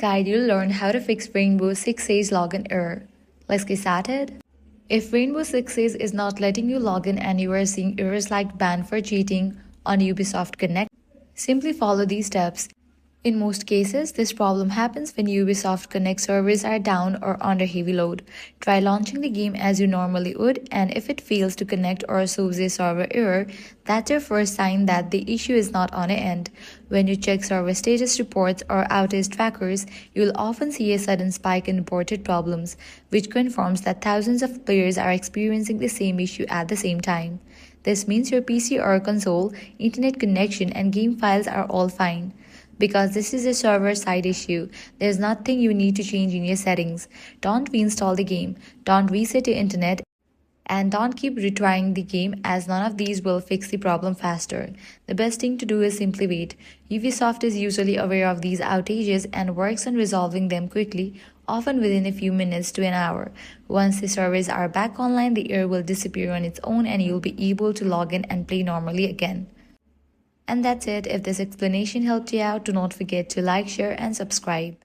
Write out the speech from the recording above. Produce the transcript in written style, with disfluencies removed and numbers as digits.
guide, you'll learn how to fix Rainbow Six Siege login error. Let's get started. If Rainbow Six Siege is not letting you log in and you are seeing errors like ban for cheating on Ubisoft Connect, simply follow these steps. In most cases, this problem happens when Ubisoft Connect servers are down or under heavy load. Try launching the game as you normally would, and if it fails to connect or shows a server error, that's your first sign that the issue is not on your end. When you check server status reports or outage trackers, you'll often see a sudden spike in reported problems, which confirms that thousands of players are experiencing the same issue at the same time. This means your PC or console, internet connection, and game files are all fine. Because this is a server-side issue, there's nothing you need to change in your settings. Don't reinstall the game, don't reset your internet, and don't keep retrying the game, as none of these will fix the problem faster. The best thing to do is simply wait. Ubisoft is usually aware of these outages and works on resolving them quickly, often within a few minutes to an hour. Once the servers are back online, the error will disappear on its own and you'll be able to log in and play normally again. And that's it. If this explanation helped you out, do not forget to like, share, and subscribe.